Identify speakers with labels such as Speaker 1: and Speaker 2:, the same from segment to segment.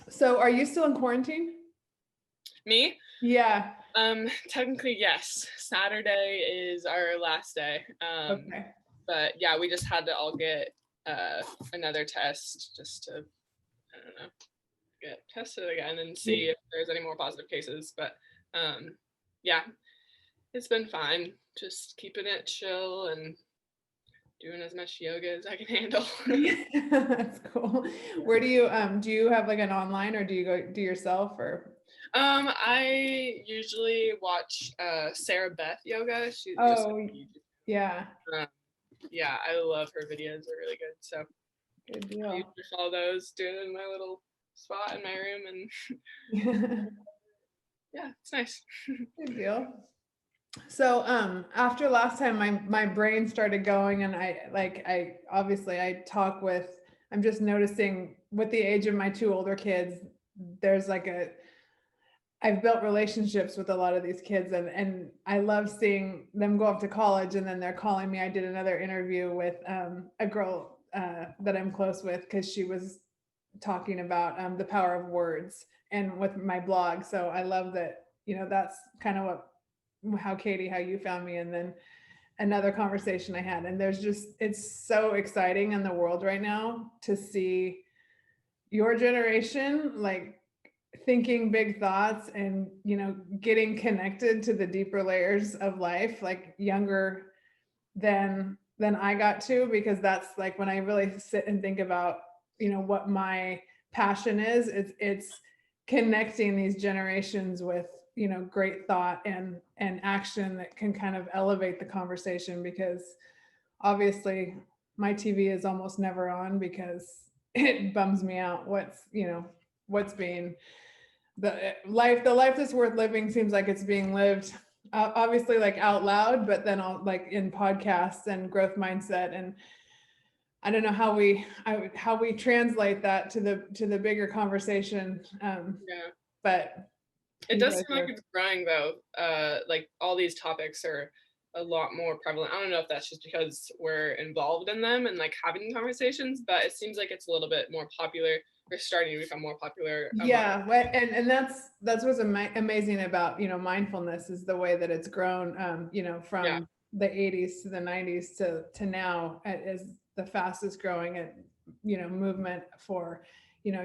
Speaker 1: So are you still in quarantine?
Speaker 2: Me?
Speaker 1: Yeah.
Speaker 2: Technically, yes. Saturday is our last day.
Speaker 1: Okay.
Speaker 2: But yeah, we just had to all get another test just to, I don't know, get tested again and see if there's any more positive cases. But yeah, it's been fine. Just keeping it chill and doing as much yoga as I can handle.
Speaker 1: That's cool. Where do you have like an online, or do you go do yourself, or?
Speaker 2: I usually watch Sarah Beth yoga. She just
Speaker 1: Oh, yeah.
Speaker 2: um, yeah, I love her videos. They're really good. So
Speaker 1: Good
Speaker 2: I
Speaker 1: deal.
Speaker 2: usually follow those, do it in my little spot in my room, and yeah, it's nice.
Speaker 1: Good deal. So after last time my brain started going, and I obviously I talk with, I'm just noticing with the age of my two older kids, there's like a I've built relationships with a lot of these kids, and I love seeing them go off to college and then they're calling me. I did another interview with a girl that I'm close with, because she was talking about the power of words and with my blog. So I love that, that's kind of how you found me. And then another conversation I had, and it's so exciting in the world right now to see your generation like thinking big thoughts and getting connected to the deeper layers of life, like younger than I got to, because that's like when I really sit and think about what my passion is. It's connecting these generations with great thought and action that can kind of elevate the conversation, because obviously my TV is almost never on because it bums me out what's being the life that's worth living seems like it's being lived, obviously like out loud, but then all like in podcasts and growth mindset. And I don't know how we translate that to the bigger conversation.
Speaker 2: Yeah,
Speaker 1: But
Speaker 2: it
Speaker 1: you
Speaker 2: does
Speaker 1: guys
Speaker 2: seem like
Speaker 1: are.
Speaker 2: it's growing though. Like all these topics are a lot more prevalent. I don't know if that's just because we're involved in them and like having conversations, but it seems like it's a little bit more popular. We're starting to become more popular among.
Speaker 1: Yeah, and that's what's amazing about mindfulness, is the way that it's grown,
Speaker 2: Yeah,
Speaker 1: from the 80s to the 90s to now. It is the fastest growing movement for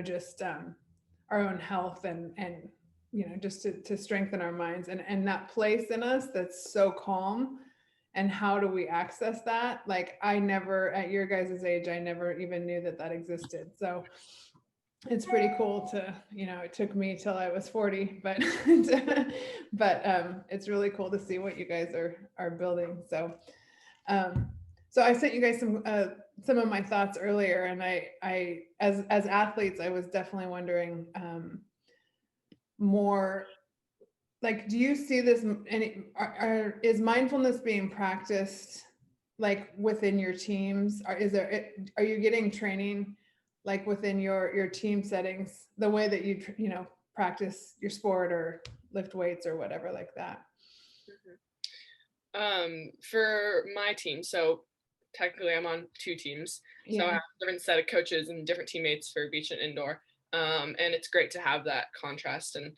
Speaker 1: just our own health, and just to strengthen our minds, and that place in us that's so calm. And how do we access that? Like, I never, at your guys' age, I never even knew that existed. So it's pretty cool to, it took me till I was 40, but it's really cool to see what you guys are building. Um so I sent you guys some of my thoughts earlier, and I as athletes, I was definitely wondering more, like, do you see this any is mindfulness being practiced like within your teams? Are you getting training like within your team settings, the way that you practice your sport or lift weights or whatever like that?
Speaker 2: for my team, so technically I'm on two teams, so I
Speaker 1: Yeah.
Speaker 2: have a different set of coaches and different teammates for beach and indoor. And it's great to have that contrast and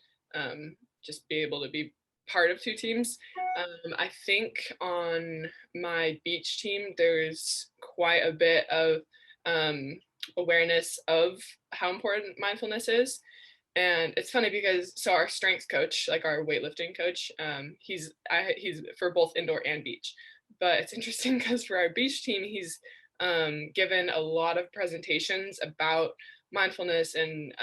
Speaker 2: just be able to be part of two teams. I think on my beach team, there's quite a bit of awareness of how important mindfulness is. And it's funny because our strength coach, like our weightlifting coach, he's for both indoor and beach. But it's interesting because for our beach team, he's given a lot of presentations about mindfulness and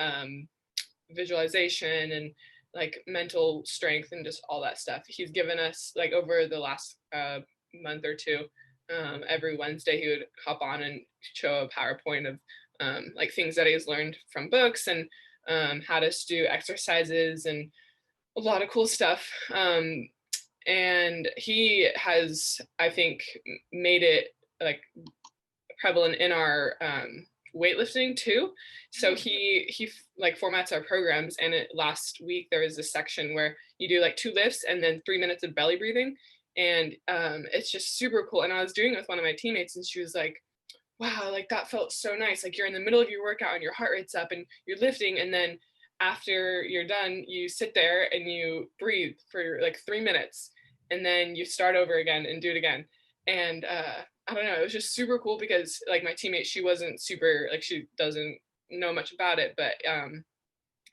Speaker 2: visualization and like mental strength and just all that stuff. He's given us like over the last month or two, every Wednesday he would hop on and show a PowerPoint of like things that he's learned from books and had us do exercises and a lot of cool stuff. And he has, I think, made it like prevalent in our weightlifting too. So he like formats our programs, and last week there was a section where you do like 2 lifts and then 3 minutes of belly breathing, and it's just super cool. And I was doing it with one of my teammates, and she was like, wow, like that felt so nice. Like you're in the middle of your workout and your heart rate's up and you're lifting, and then after you're done, you sit there and you breathe for like 3 minutes, and then you start over again and do it again. And I don't know, it was just super cool because like my teammate, she wasn't super, like she doesn't know much about it, but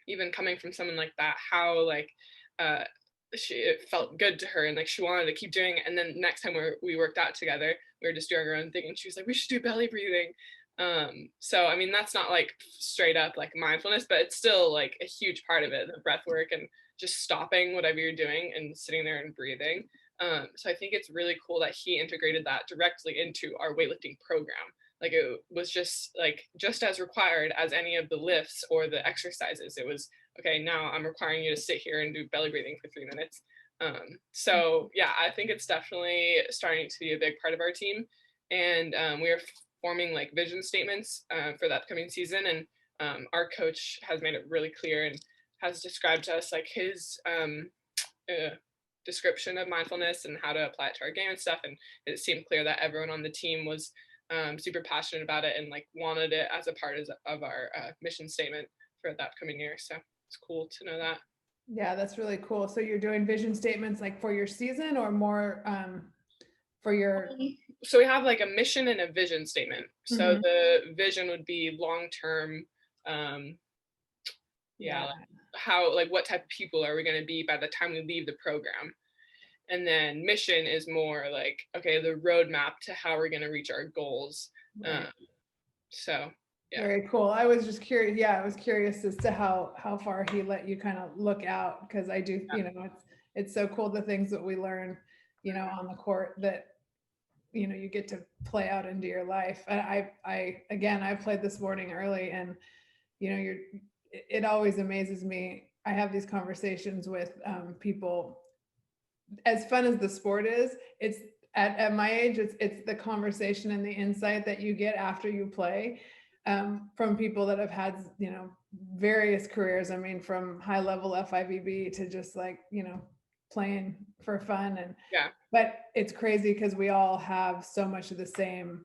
Speaker 2: even coming from someone like that, how like uh it felt good to her, and like she wanted to keep doing it. And then next time we worked out together, we were just doing our own thing, and she was like, we should do belly breathing. So I mean, that's not like straight up like mindfulness, but it's still like a huge part of it, the breath work and just stopping whatever you're doing and sitting there and breathing. So I think it's really cool that he integrated that directly into our weightlifting program. Like it was just as required as any of the lifts or the exercises. It was, okay, now I'm requiring you to sit here and do belly breathing for 3 minutes. So yeah, I think it's definitely starting to be a big part of our team. And we are forming like vision statements for the upcoming season. And our coach has made it really clear and has described to us like his description of mindfulness and how to apply it to our game and stuff. And it seemed clear that everyone on the team was super passionate about it and like wanted it as a part of our mission statement for the upcoming year. So it's cool to know that.
Speaker 1: Yeah, that's really cool. So you're doing vision statements like for your season or more for your.
Speaker 2: So we have like a mission and a vision statement. So
Speaker 1: Mhm.
Speaker 2: the vision would be long term, yeah,
Speaker 1: Yeah.
Speaker 2: like how, like what type of people are we going to be by the time we leave the program. And then mission is more like, okay, the roadmap to how we're going to reach our goals.
Speaker 1: Right.
Speaker 2: So yeah.
Speaker 1: Very cool. I was just curious. Yeah, I was curious as to how far he let you kind of look out, because I do, it's so cool the things that we learn, on the court that you get to play out into your life. And I again, I played this morning early, and you're it always amazes me. I have these conversations with people. As fun as the sport is, it's at my age, it's the conversation and the insight that you get after you play, from people that have had various careers. I mean, from high level FIVB to just like playing for fun. And
Speaker 2: Yeah.
Speaker 1: but it's crazy because we all have so much of the same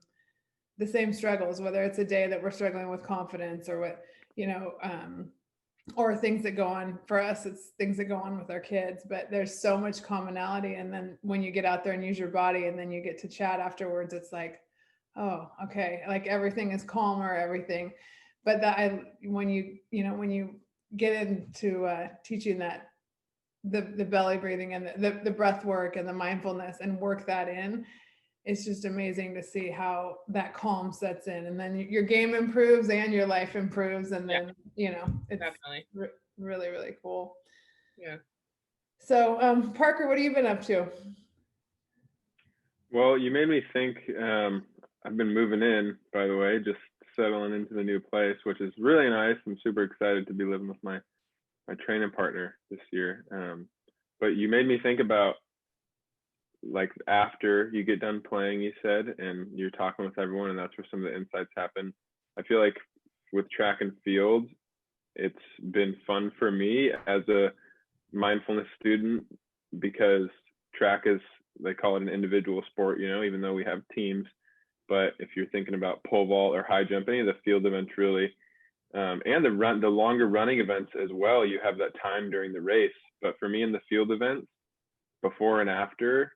Speaker 1: struggles, whether it's a day that we're struggling with confidence or what or things that go on for us. It's things that go on with our kids, but there's so much commonality. And then when you get out there and use your body and then you get to chat afterwards, it's like, oh, okay, like everything is calmer, everything. But when you get into teaching that the belly breathing and the breath work and the mindfulness and work that in, it's just amazing to see how that calm sets in, and then your game improves and your life improves. And
Speaker 2: Yeah,
Speaker 1: then it's
Speaker 2: definitely.
Speaker 1: really, really cool.
Speaker 2: Yeah.
Speaker 1: So Parker, what have you been up to?
Speaker 3: Well, you made me think. I've been moving in, by the way, just settling into the new place, which is really nice. I'm super excited to be living with my training partner this year. But you made me think about, like, after you get done playing, you said, and you're talking with everyone, and that's where some of the insights happen. I feel like with track and field, it's been fun for me as a mindfulness student, because track is, they call it an individual sport, even though we have teams. But if you're thinking about pole vault or high jump, any of the field events really, and the longer running events as well, you have that time during the race. But for me in the field events, before and after,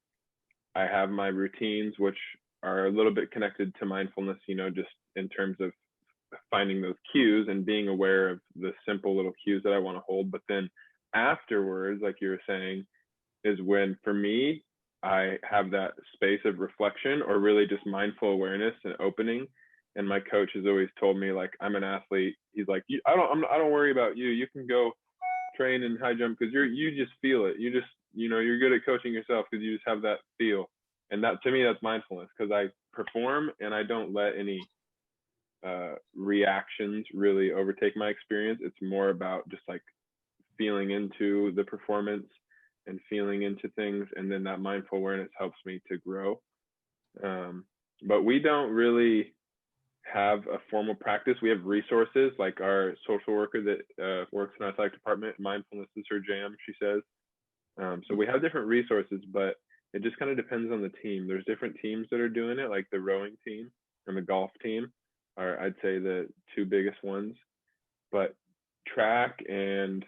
Speaker 3: I have my routines, which are a little bit connected to mindfulness, just in terms of finding those cues and being aware of the simple little cues that I want to hold. But then afterwards, like you were saying, is when, for me, I have that space of reflection, or really just mindful awareness and opening. And my coach has always told me, like, I'm an athlete. He's like, I don't worry about you. You can go train in high jump because you just feel it. You just, you're good at coaching yourself because you just have that feel. And that, to me, that's mindfulness, because I perform and I don't let any reactions really overtake my experience. It's more about just like feeling into the performance and feeling into things, and then that mindful awareness helps me to grow. But we don't really have a formal practice. We have resources, like our social worker that works in our athletic department. Mindfulness is her jam, she says. So we have different resources, but it just kind of depends on the team. There's different teams that are doing it, like the rowing team. and the golf team are, I'd say, the two biggest ones. But track, and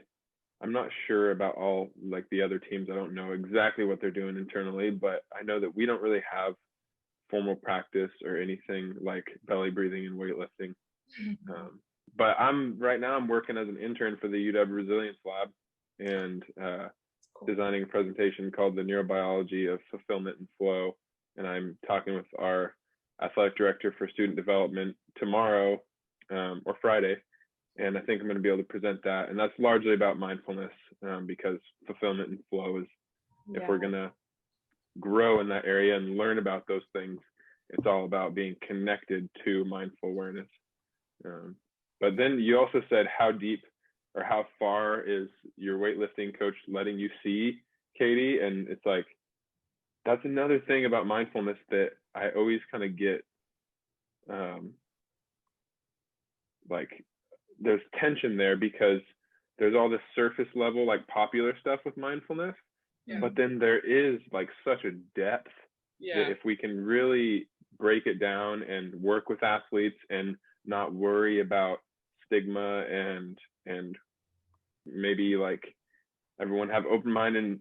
Speaker 3: I'm not sure about all like the other teams. I don't know exactly what they're doing internally, but I know that we don't really have formal practice or anything like belly breathing and weightlifting. But I'm working as an intern for the UW Resilience Lab, and designing a presentation called The Neurobiology of Fulfillment and Flow. And I'm talking with our athletic director for student development tomorrow or Friday. And I think I'm going to be able to present that. And that's largely about mindfulness, because fulfillment and flow is, if we're going to grow in that area and learn about those things, it's all about being connected to mindful awareness. But then you also said how deep or how far is your weightlifting coach letting you see, Katie? And it's like, that's another thing about mindfulness that I always kind of get, like, there's tension there, because there's all this surface level, like popular stuff with mindfulness, but then there is like such a depth that if we can really break it down and work with athletes and not worry about stigma and maybe like everyone have open mind and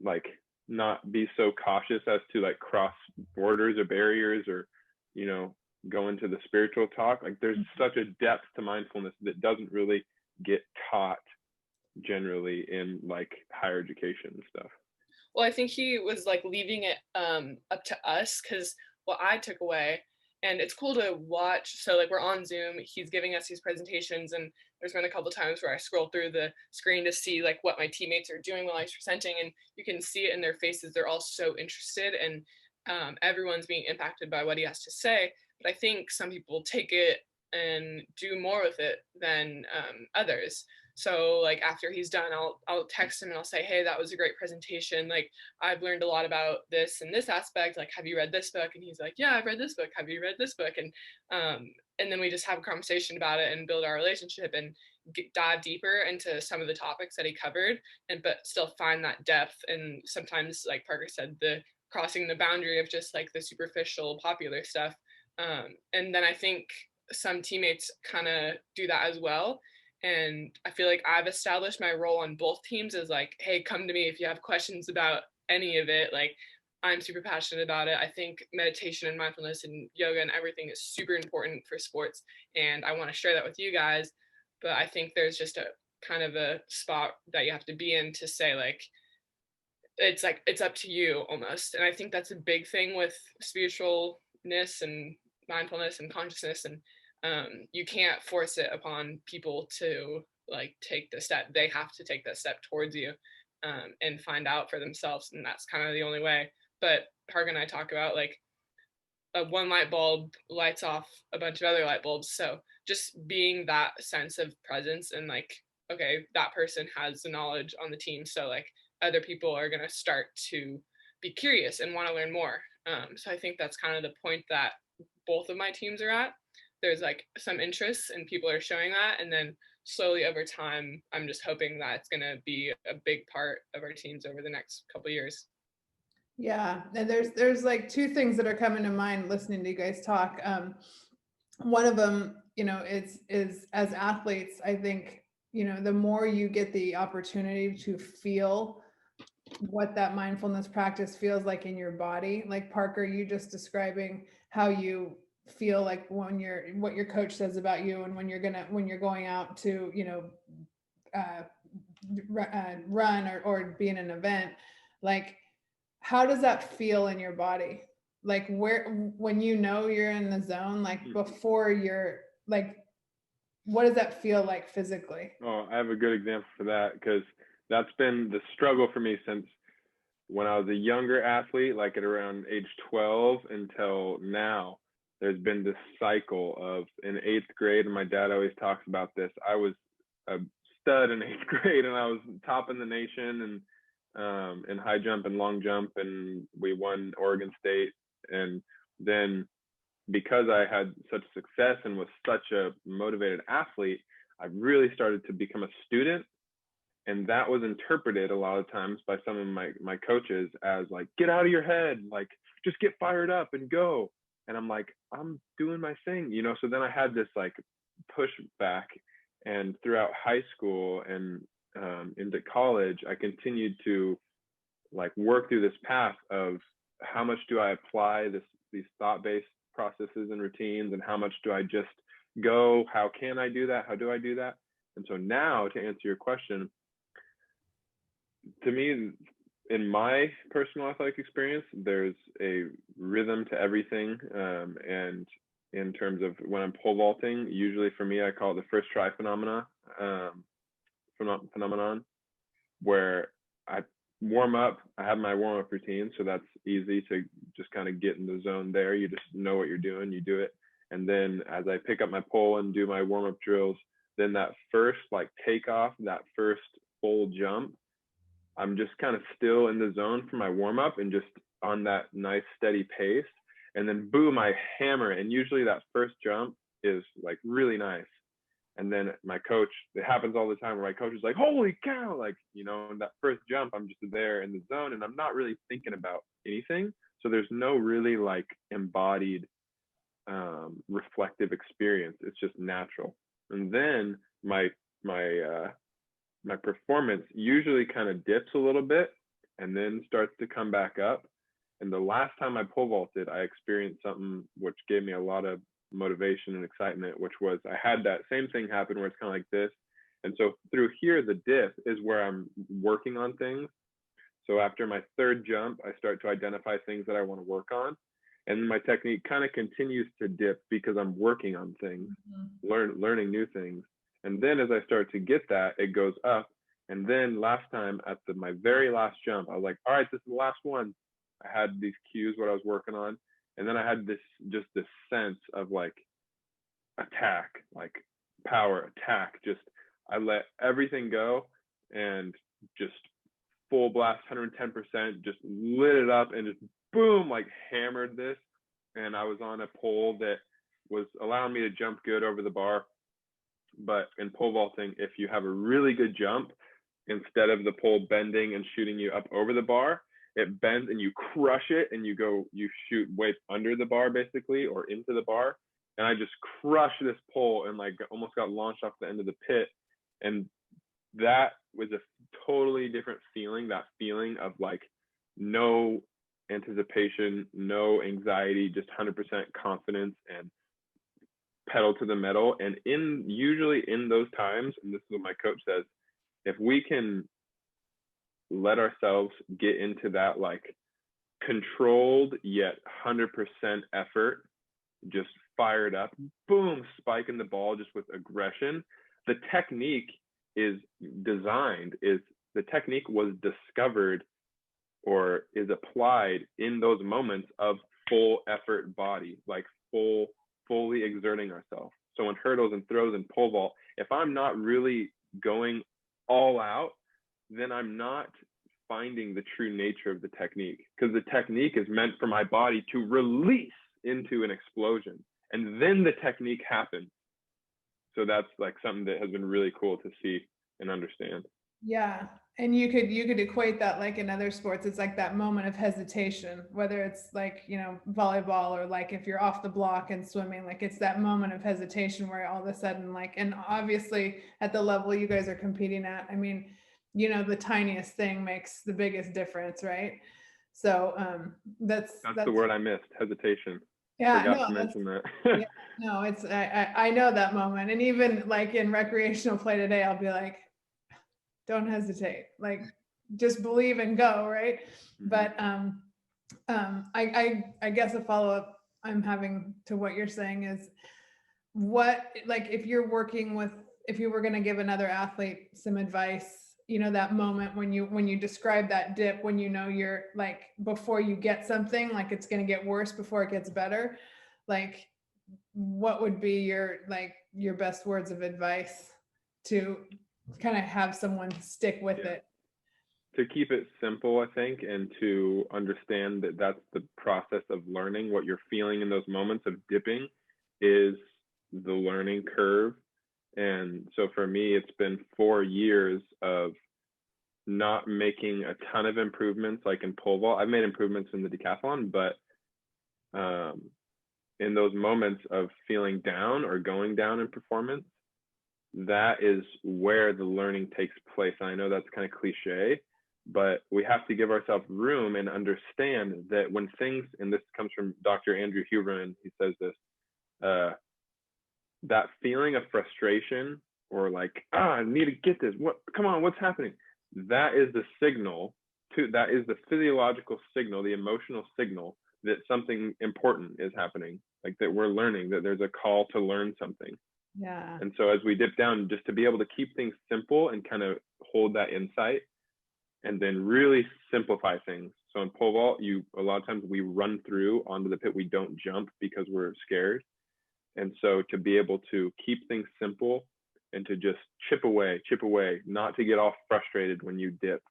Speaker 3: like not be so cautious as to like cross borders or barriers or, you know, go into the spiritual talk. Like there's such a depth to mindfulness that doesn't really get taught generally in like higher education and stuff.
Speaker 2: Well, I think he was like leaving it up to us, because what I took away, and it's cool to watch. So like we're on Zoom, he's giving us these presentations, and there's been a couple times where I scroll through the screen to see like what my teammates are doing while he's presenting, and you can see it in their faces. They're all so interested, and everyone's being impacted by what he has to say. But I think some people take it and do more with it than others. So like after he's done, I'll text him and I'll say, hey, that was a great presentation. Like I've learned a lot about this and this aspect. Like, have you read this book? And he's like, yeah, I've read this book. Have you read this book? And then we just have a conversation about it and build our relationship and dive deeper into some of the topics that he covered, and but still find that depth. And sometimes, like Parker said, the crossing the boundary of just like the superficial popular stuff. And then I think some teammates kind of do that as well. And I feel like I've established my role on both teams as like, hey, come to me if you have questions about any of it. Like I'm super passionate about it. I think meditation and mindfulness and yoga and everything is super important for sports. And I want to share that with you guys. But I think there's just a kind of a spot that you have to be in to say like, it's up to you almost. And I think that's a big thing with spiritualness and mindfulness and consciousness. And you can't force it upon people to like take the step. They have to take that step towards you and find out for themselves. And that's kind of the only way. But Parker and I talk about like one light bulb lights off a bunch of other light bulbs. So just being that sense of presence and like, okay, that person has the knowledge on the team. So like other people are going to start to be curious and want to learn more. So I think that's kind of the point that both of my teams are at. There's like some interest and people are showing that. And then slowly over time, I'm just hoping that it's going to be a big part of our teams over the next couple of years.
Speaker 1: Yeah. And there's like two things that are coming to mind listening to you guys talk. One of them, you know, is as athletes, I think, you know, the more you get the opportunity to feel what that mindfulness practice feels like in your body, like Parker, you just describing how you feel like when what your coach says about you, and when you're going out to, you know, run or be in an event, like how does that feel in your body? Like when you know you're in the zone, like before you're like, what does that feel like physically?
Speaker 3: Oh, I have a good example for that, because that's been the struggle for me since when I was a younger athlete, like at around age 12 until now. There's been this cycle of in 8th grade, and my dad always talks about this. I was a stud in 8th grade, and I was top in the nation and in high jump and long jump, and we won Oregon State. And then because I had such success and was such a motivated athlete, I really started to become a student. And that was interpreted a lot of times by some of my coaches as like, get out of your head, like just get fired up and go. And I'm like, I'm doing my thing, you know? So then I had this like pushback, and throughout high school and into college, I continued to like work through this path of how much do I apply these thought-based processes and routines, and how much do I just go, how can I do that? How do I do that? And so now, to answer your question, to me, in my personal athletic experience, there's a rhythm to everything. And in terms of when I'm pole vaulting, usually for me, I call it the first try phenomenon, where I warm up. I have my warm up routine, so that's easy to just kind of get in the zone there. You just know what you're doing, you do it. And then as I pick up my pole and do my warm up drills, then that first like takeoff, that first full jump, I'm just kind of still in the zone for my warm up and just on that nice steady pace. And then boom, I hammer. And usually that first jump is like really nice. And then my coach, it happens all the time where my coach is like, holy cow, like, you know, in that first jump, I'm just there in the zone and I'm not really thinking about anything. So there's no really like embodied reflective experience. It's just natural. And then my performance usually kind of dips a little bit and then starts to come back up. And the last time I pole vaulted, I experienced something which gave me a lot of motivation and excitement, which was I had that same thing happen where it's kind of like this. And so through here, the dip is where I'm working on things. So after my third jump, I start to identify things that I want to work on. And my technique kind of continues to dip because I'm working on things, learning new things. And then as I start to get that, it goes up. And then last time at my very last jump, I was like, all right, this is the last one. I had these cues, what I was working on. And then I had this sense of like attack, like power, attack. Just, I let everything go and just full blast, 110%, just lit it up and just boom, like hammered this. And I was on a pole that was allowing me to jump good over the bar. But in pole vaulting, if you have a really good jump, instead of the pole bending and shooting you up over the bar, it bends and you crush it and you shoot way under the bar basically, or into the bar. And I just crushed this pole and like almost got launched off the end of the pit. And that was a totally different feeling, that feeling of like no anticipation, no anxiety, just 100% confidence and pedal to the metal. And usually in those times, and this is what my coach says, if we can let ourselves get into that like controlled yet 100% effort, just fired up, boom, spiking the ball just with aggression. The technique the technique was discovered or is applied in those moments of full effort body, like fully exerting ourselves. So in hurdles and throws and pole vault, if I'm not really going all out, then I'm not finding the true nature of the technique, because the technique is meant for my body to release into an explosion, and then the technique happens. So that's like something that has been really cool to see and understand.
Speaker 1: Yeah. And you could equate that like in other sports. It's like that moment of hesitation, whether it's like, you know, volleyball, or like if you're off the block and swimming, like it's that moment of hesitation where all of a sudden, like, and obviously at the level you guys are competing at, I mean, you know, the tiniest thing makes the biggest difference, right? So that's
Speaker 3: the word I missed, hesitation.
Speaker 1: Yeah,
Speaker 3: Forgot
Speaker 1: no,
Speaker 3: to mention that.
Speaker 1: yeah, no, it's I know that moment. And even like in recreational play today, I'll be like, don't hesitate, like just believe and go, right? But I guess a follow-up I'm having to what you're saying is, what, like if you were going to give another athlete some advice, you know, that moment when you describe that dip, when you know you're like, before you get something, like it's going to get worse before it gets better, like what would be your best words of advice to kind of have someone stick with it?
Speaker 3: To keep it simple, I think, and to understand that that's the process of learning. What you're feeling in those moments of dipping is the learning curve. And so for me, it's been 4 years of not making a ton of improvements, like in pole vault. I've made improvements in the decathlon, but in those moments of feeling down or going down in performance, that is where the learning takes place. And I know that's kind of cliche, but we have to give ourselves room and understand that when things, and this comes from Dr. Andrew Huberman, he says this, that feeling of frustration or like, I need to get this, come on, what's happening? That is the signal that is the physiological signal, the emotional signal that something important is happening, like that we're learning, that there's a call to learn something.
Speaker 1: Yeah.
Speaker 3: And so as we dip down, just to be able to keep things simple and kind of hold that insight and then really simplify things. So in pole vault, a lot of times we run through onto the pit, we don't jump because we're scared. And so to be able to keep things simple and to just chip away, not to get all frustrated when you dip.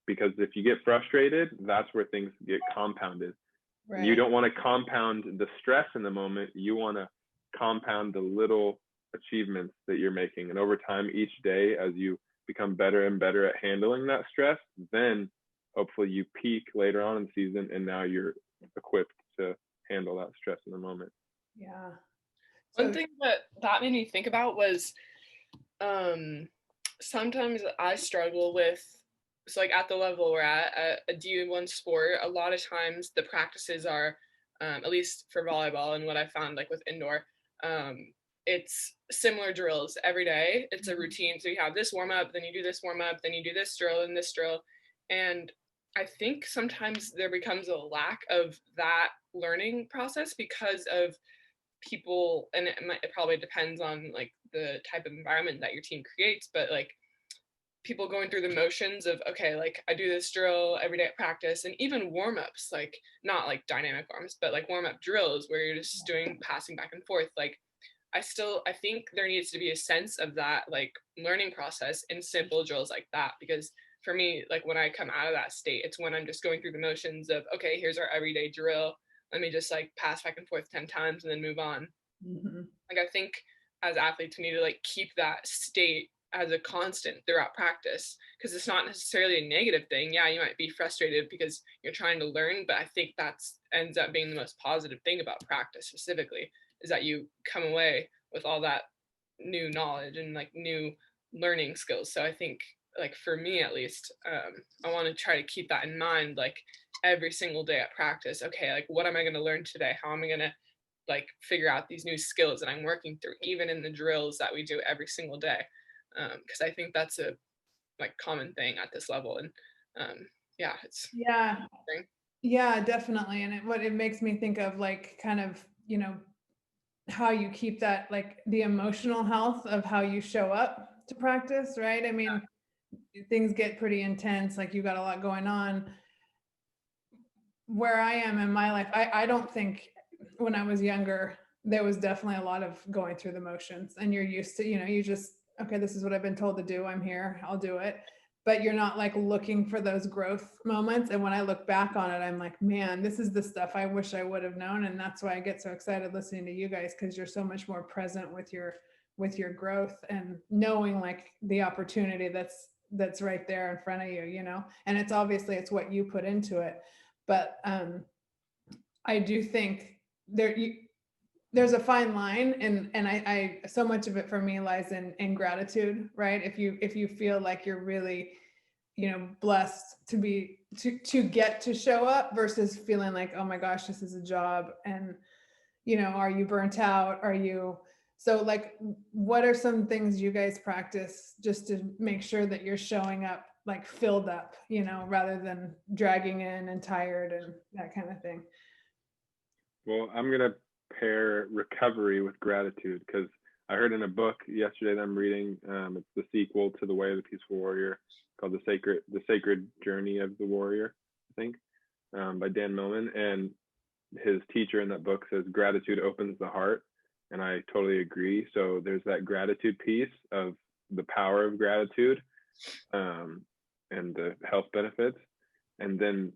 Speaker 3: Because if you get frustrated, that's where things get compounded. Right. You don't want to compound the stress in the moment. You want to compound the little achievements that you're making. And over time, each day, as you become better and better at handling that stress, then hopefully you peak later on in the season and now you're equipped to handle that stress in the moment.
Speaker 1: Yeah.
Speaker 2: One thing that made me think about was sometimes I struggle with, so like at the level we're at a D1 sport, a lot of times the practices are, at least for volleyball and what I found like with indoor, it's similar drills every day. It's a routine. So you have this warm up, then you do this warm up, then you do this drill and this drill. And I think sometimes there becomes a lack of that learning process because of people, and it probably depends on like the type of environment that your team creates, but like people going through the motions of, okay, like I do this drill every day at practice, and even warm-ups, like not like dynamic arms, but like warm-up drills where you're just doing passing back and forth. Like I think there needs to be a sense of that like learning process in simple drills like that, because for me, like when I come out of that state, it's when I'm just going through the motions of, okay, here's our everyday drill. Let me just like pass back and forth 10 times and then move on. Mm-hmm. Like I think as athletes, we need to like keep that state as a constant throughout practice, because it's not necessarily a negative thing. Yeah, you might be frustrated because you're trying to learn, but I think that's ends up being the most positive thing about practice specifically, is that you come away with all that new knowledge and like new learning skills. So I think like for me at least, I want to try to keep that in mind, like every single day at practice. Okay, like what am I going to learn today? How am I going to like figure out these new skills that I'm working through, even in the drills that we do every single day? Because I think that's a like common thing at this level. And it's
Speaker 1: yeah, definitely. And what it makes me think of like kind of, you know, how you keep that like the emotional health of how you show up to practice, right? I mean, things get pretty intense, like you got a lot going on. Where I am in my life, I don't think when I was younger, there was definitely a lot of going through the motions, and you're used to, you know, you just, okay, this is what I've been told to do. I'm here, I'll do it. But you're not like looking for those growth moments. And when I look back on it, I'm like, man, this is the stuff I wish I would have known. And that's why I get so excited listening to you guys, because you're so much more present with your growth and knowing like the opportunity that's right there in front of you, you know. And it's obviously it's what you put into it. But I do think there's a fine line, and I so much of it for me lies in gratitude, right? If you feel like you're really, you know, blessed to get to show up versus feeling like, oh my gosh, this is a job, and you know, are you burnt out? So like, what are some things you guys practice just to make sure that you're showing up like filled up, you know, rather than dragging in and tired and that kind of thing?
Speaker 3: Well, I'm going to pair recovery with gratitude, because I heard in a book yesterday that I'm reading, it's the sequel to The Way of the Peaceful Warrior, called The Sacred Journey of the Warrior, I think, by Dan Millman. And his teacher in that book says gratitude opens the heart. And I totally agree. So there's that gratitude piece of the power of gratitude, and the health benefits. And then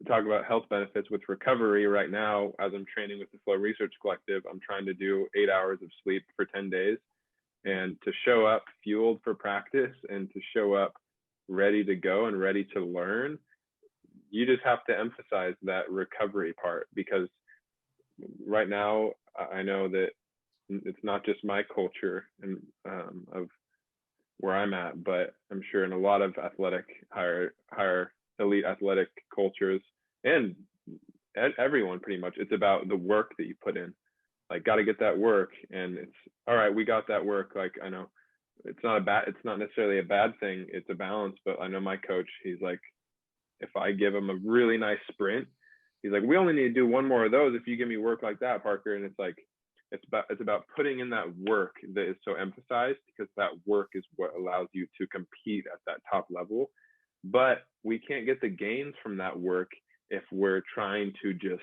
Speaker 3: talk about health benefits with recovery. Right now, as I'm training with the Flow Research Collective, I'm trying to do 8 hours of sleep for 10 days. And to show up fueled for practice and to show up ready to go and ready to learn, you just have to emphasize that recovery part, because right now, I know that it's not just my culture and of where I'm at, but I'm sure in a lot of athletic, higher elite athletic cultures, and everyone pretty much, it's about the work that you put in. Like, got to get that work, and it's all right. We got that work. Like, I know it's not necessarily a bad thing. It's a balance. But I know my coach, he's like, if I give him a really nice sprint, he's like, we only need to do one more of those if you give me work like that, Parker. And it's like, it's about putting in that work that is so emphasized, because that work is what allows you to compete at that top level. But we can't get the gains from that work if we're trying to just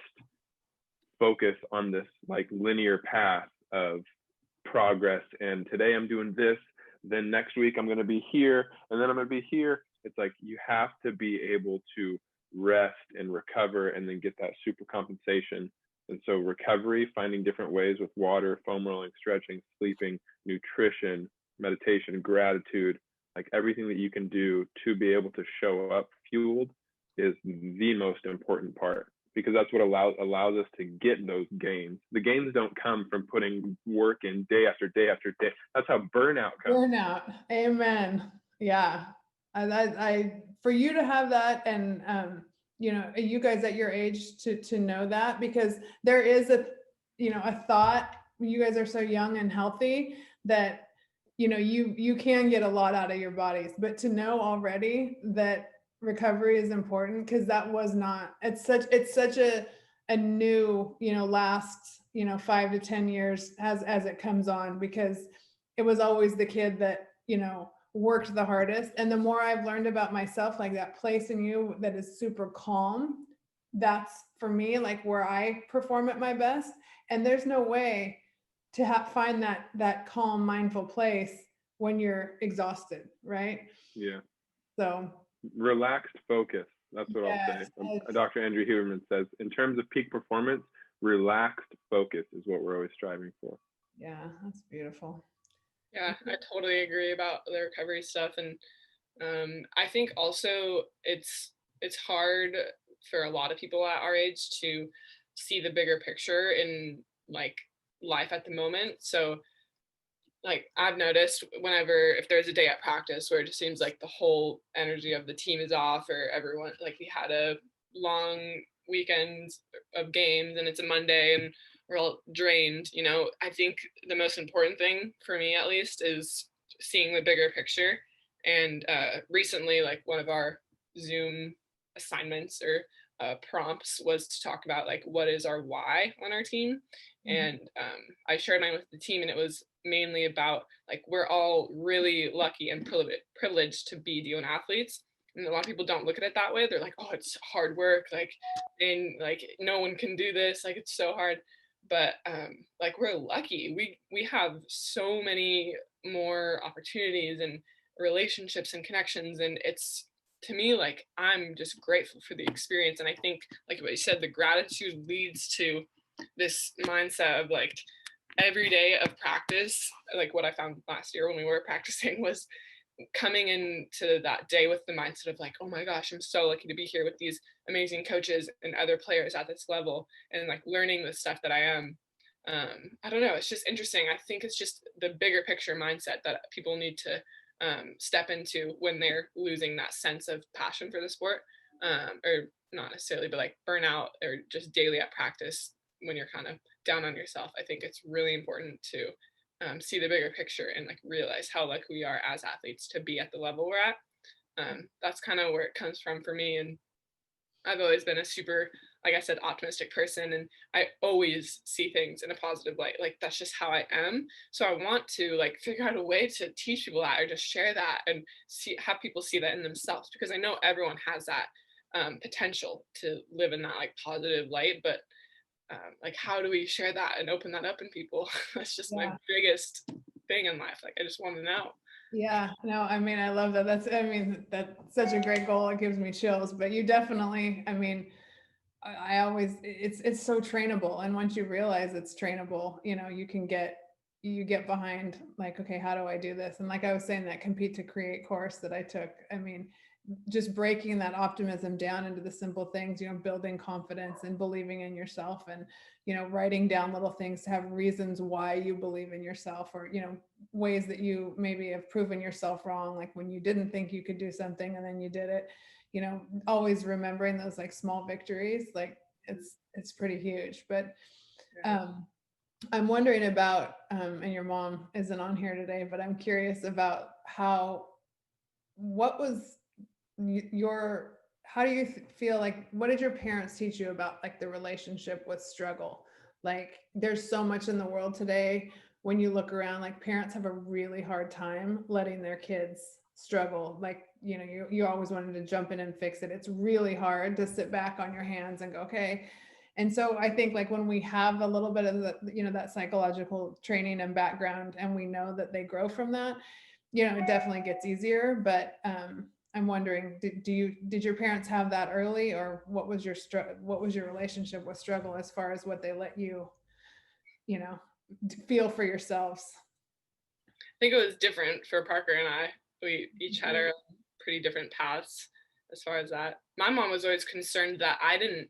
Speaker 3: focus on this like linear path of progress. And today I'm doing this, then next week I'm going to be here, and then I'm going to be here. It's like, you have to be able to rest and recover and then get that super compensation. And so recovery, finding different ways with water, foam rolling, stretching, sleeping, nutrition, meditation, gratitude, like everything that you can do to be able to show up fueled is the most important part, because that's what allows us to get those gains. The gains don't come from putting work in day after day after day. That's how burnout comes.
Speaker 1: Burnout. Amen. Yeah. I for you to have that, and you know, you guys at your age to know that, because there is a, you know, a thought, you guys are so young and healthy that, you know, you can get a lot out of your bodies, but to know already that recovery is important, because that was not, it's such a new, you know, last, you know, 5 to 10 years as it comes on, because it was always the kid that, you know, worked the hardest. And the more I've learned about myself, like that place in you that is super calm, that's for me like where I perform at my best. And there's no way to find that calm, mindful place when you're exhausted, right?
Speaker 3: Yeah.
Speaker 1: So
Speaker 3: Relaxed focus. That's what I'll say. Dr. Andrew Huberman says, in terms of peak performance, relaxed focus is what we're always striving for.
Speaker 1: Yeah, that's beautiful.
Speaker 2: Yeah, I totally agree about the recovery stuff. And I think also it's hard for a lot of people at our age to see the bigger picture in like life at the moment. So like I've noticed whenever, if there's a day at practice where it just seems like the whole energy of the team is off, or everyone, like we had a long weekend of games and it's a Monday and we're all drained, you know, I think the most important thing for me at least is seeing the bigger picture. And recently, like one of our Zoom assignments or prompts was to talk about like what is our why on our team. And I shared mine with the team, and it was mainly about like we're all really lucky and privileged to be D1 athletes. And a lot of people don't look at it that way. They're like, oh, it's hard work, like, and like no one can do this, like it's so hard. But like we're lucky. We have so many more opportunities and relationships and connections, and it's, to me, like I'm just grateful for the experience. And I think like what you said, the gratitude leads to this mindset of like every day of practice. Like what I found last year when we were practicing was coming into that day with the mindset of like, oh my gosh, I'm so lucky to be here with these amazing coaches and other players at this level, and like learning the stuff that I am. I don't know, it's just interesting. I think it's just the bigger picture mindset that people need to step into when they're losing that sense of passion for the sport, or not necessarily, but like burnout or just daily at practice when you're kind of down on yourself. I think it's really important to see the bigger picture and like realize how lucky we are as athletes to be at the level we're at. That's kind of where it comes from for me. And I've always been a super, like I said, optimistic person, and I always see things in a positive light. Like that's just how I am. So I want to like figure out a way to teach people that, or just share that and have people see that in themselves, because I know everyone has that potential to live in that like positive light. But like how do we share that and open that up in people? That's just my biggest thing in life. Like I just want to know.
Speaker 1: Yeah, no, I mean, I love that. That's such a great goal. It gives me chills, but you definitely, I mean, I always, it's so trainable. And once you realize it's trainable, you know, you get behind like, okay, how do I do this? And like I was saying, that compete to create course that I took, I mean, just breaking that optimism down into the simple things, building confidence and believing in yourself, and, writing down little things to have reasons why you believe in yourself, or, ways that you maybe have proven yourself wrong, like when you didn't think you could do something and then you did it, always remembering those like small victories, like it's pretty huge. But I'm wondering about, and your mom isn't on here today, but I'm curious about what was how do you feel like, what did your parents teach you about like the relationship with struggle? Like there's so much in the world today, when you look around, like parents have a really hard time letting their kids struggle. Like, you always wanted to jump in and fix it. It's really hard to sit back on your hands and go, okay. And so I think like when we have a little bit of the, that psychological training and background, and we know that they grow from that, it definitely gets easier. But I'm wondering, did your parents have that early, or what was your relationship with struggle, as far as what they let you, feel for yourselves?
Speaker 2: I think it was different for Parker and I. We each had our pretty different paths as far as that. My mom was always concerned that I didn't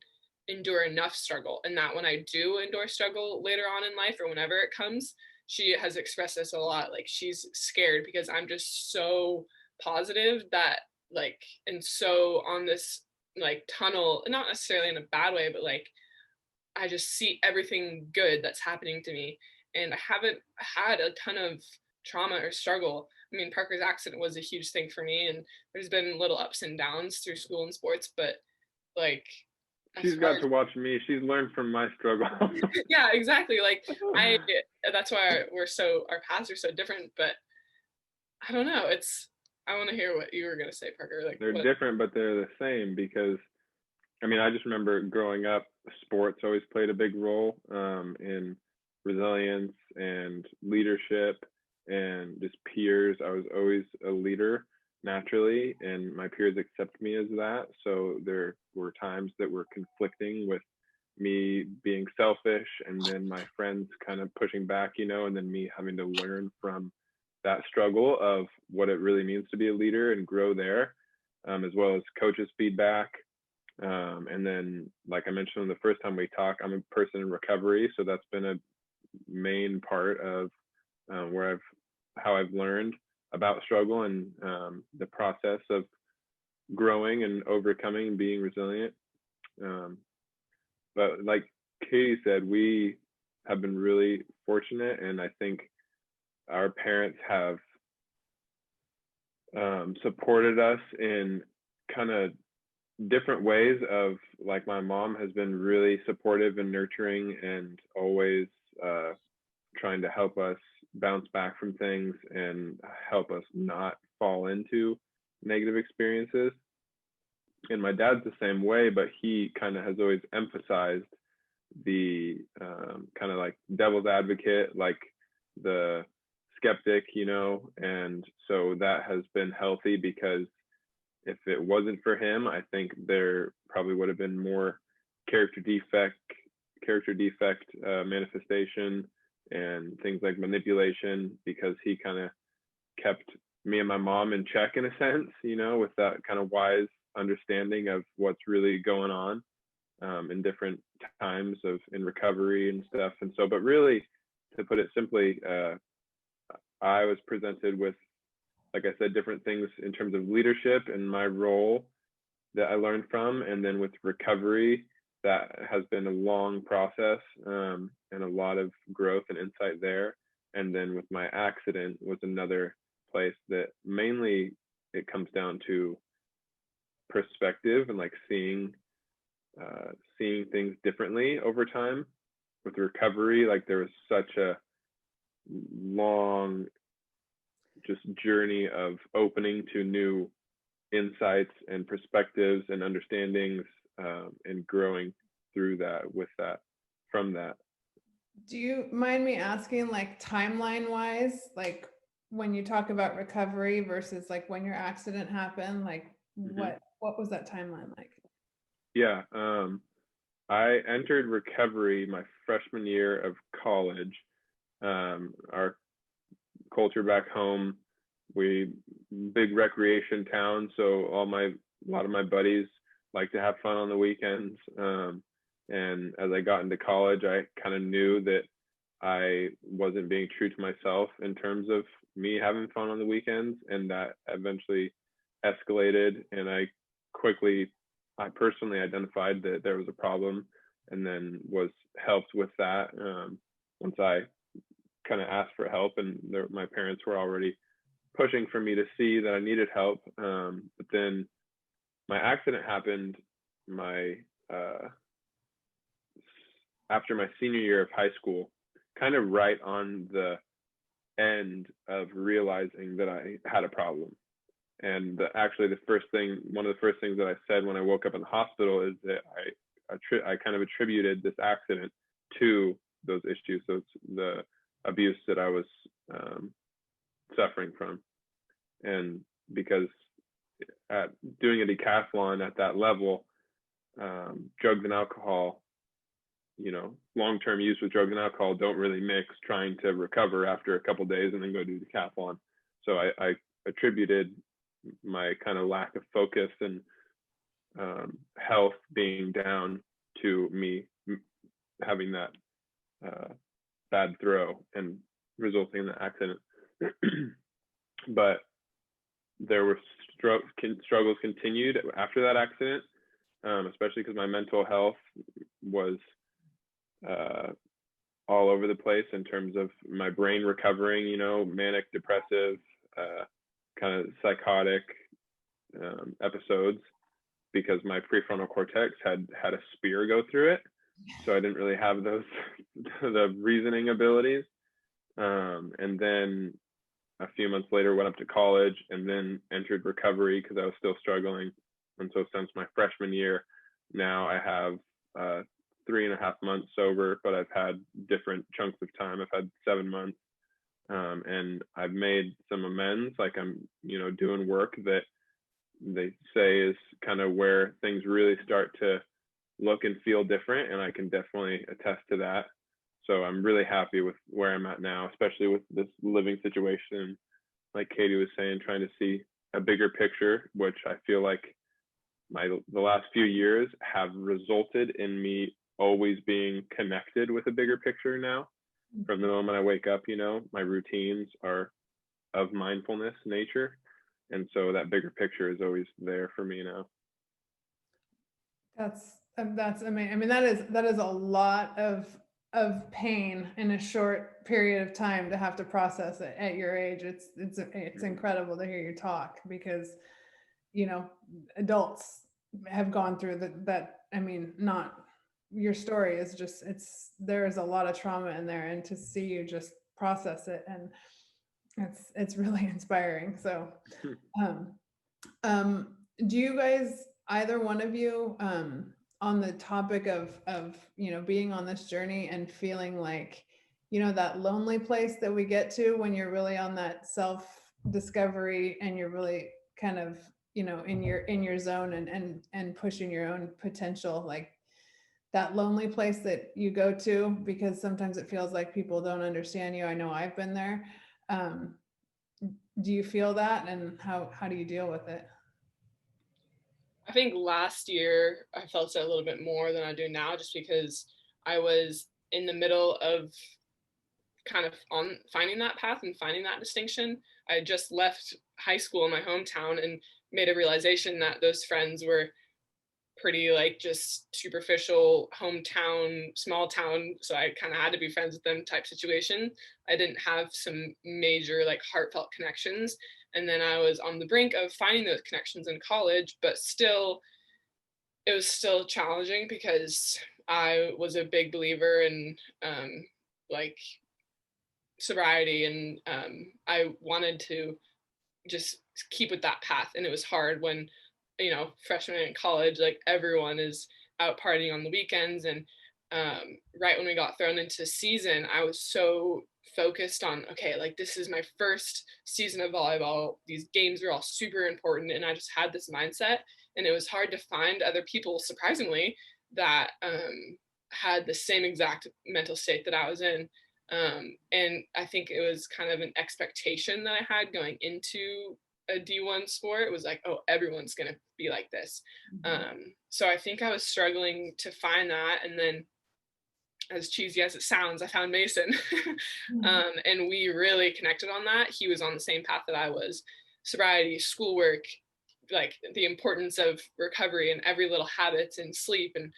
Speaker 2: endure enough struggle, and that when I do endure struggle later on in life, or whenever it comes, she has expressed this a lot. Like she's scared because I'm just so positive that like, and so on this like tunnel, not necessarily in a bad way, but like I just see everything good that's happening to me. And I haven't had a ton of trauma or struggle. I mean, Parker's accident was a huge thing for me, and there's been little ups and downs through school and sports, but like
Speaker 3: she's got to watch me. She's learned from my struggle.
Speaker 2: Yeah, exactly. Like that's why our paths are so different. But I don't know. I want to hear what you were gonna say, Parker. Like
Speaker 3: they're different, but they're the same, because I mean, I just remember growing up, sports always played a big role in resilience and leadership and just peers. I was always a leader naturally, and my peers accept me as that. So there were times that were conflicting with me being selfish, and then my friends kind of pushing back, and then me having to learn from that struggle of what it really means to be a leader and grow there, as well as coaches' feedback. And then, like I mentioned the first time we talked, I'm a person in recovery, so that's been a main part of how I've learned about struggle and the process of growing and overcoming and being resilient. But like Katie said, we have been really fortunate, and I think our parents have supported us in kind of different ways. Of like, my mom has been really supportive and nurturing, and always trying to help us bounce back from things and help us not fall into negative experiences. And my dad's the same way, but he kind of has always emphasized the kind of like devil's advocate, like the skeptic, and so that has been healthy, because if it wasn't for him, I think there probably would have been more character defect manifestation and things like manipulation, because he kind of kept me and my mom in check in a sense, with that kind of wise understanding of what's really going on in different times in recovery and stuff. And so, but really, to put it simply, I was presented with, like I said, different things in terms of leadership and my role that I learned from. And then with recovery, that has been a long process and a lot of growth and insight there. And then with my accident was another place that mainly it comes down to perspective and like seeing things differently over time. With recovery, like there was such a long just journey of opening to new insights and perspectives and understandings, and growing through that, from that.
Speaker 1: Do you mind me asking, like timeline wise, like when you talk about recovery versus like when your accident happened, like what was that timeline like?
Speaker 3: Yeah, I entered recovery my freshman year of college. Our culture back home we big recreation town, so a lot of my buddies like to have fun on the weekends. And as I got into college, I kind of knew that I wasn't being true to myself in terms of me having fun on the weekends, and that eventually escalated. And I personally identified that there was a problem, and then was helped with that once I kind of asked for help, and my parents were already pushing for me to see that I needed help. But then my accident happened after my senior year of high school, kind of right on the end of realizing that I had a problem. And actually, one of the first things that I said when I woke up in the hospital is that I kind of attributed this accident to those issues. So it's the abuse that I was suffering from. And because doing a decathlon at that level, drugs and alcohol, long-term use with drugs and alcohol don't really mix trying to recover after a couple of days and then go do decathlon. So I attributed my kind of lack of focus and health being down to me having that bad throw and resulting in the accident. But there were struggles continued after that accident, especially because my mental health was all over the place in terms of my brain recovering, manic, depressive, kind of psychotic episodes, because my prefrontal cortex had a spear go through it. So I didn't really have the reasoning abilities. And then a few months later went up to college and then entered recovery because I was still struggling. And so since my freshman year, now I have 3.5 months sober, but I've had different chunks of time. I've had 7 months, and I've made some amends. Like I'm, doing work that they say is kind of where things really start to look and feel different. And I can definitely attest to that. So I'm really happy with where I'm at now, especially with this living situation. Like Katie was saying, trying to see a bigger picture, which I feel like the last few years have resulted in me always being connected with a bigger picture now. From the moment I wake up, my routines are of mindfulness nature. And so that bigger picture is always there for me now.
Speaker 1: That's amazing. I mean, that is a lot of pain in a short period of time to have to process it at your age. It's incredible to hear you talk, because adults have gone through that. I mean, not your story is just, there is a lot of trauma in there, and to see you just process it, and it's really inspiring. So do you guys, either one of you, on the topic of being on this journey and feeling like that lonely place that we get to when you're really on that self discovery and you're really kind of in your zone and pushing your own potential, like that lonely place that you go to because sometimes it feels like people don't understand you? I know I've been there. Do you feel that, and how do you deal with it?
Speaker 2: I think last year I felt it a little bit more than I do now, just because I was in the middle of kind of on finding that path and finding that distinction. I had just left high school in my hometown and made a realization that those friends were pretty like just superficial hometown, small town. So I kind of had to be friends with them type situation. I didn't have some major like heartfelt connections. And then I was on the brink of finding those connections in college, but still, it was still challenging because I was a big believer in like sobriety, and I wanted to just keep with that path. And it was hard when, freshman in college, like everyone is out partying on the weekends. And right when we got thrown into season, I was so focused on, okay, like this is my first season of volleyball. These games are all super important. And I just had this mindset, and it was hard to find other people, surprisingly, that had the same exact mental state that I was in. And I think it was kind of an expectation that I had going into a D1 sport. It was like, oh, everyone's going to be like this. So I think I was struggling to find that. And then, as cheesy as it sounds, I found Mason. And we really connected on that. He was on the same path that I was: sobriety, schoolwork, like the importance of recovery and every little habits and sleep. And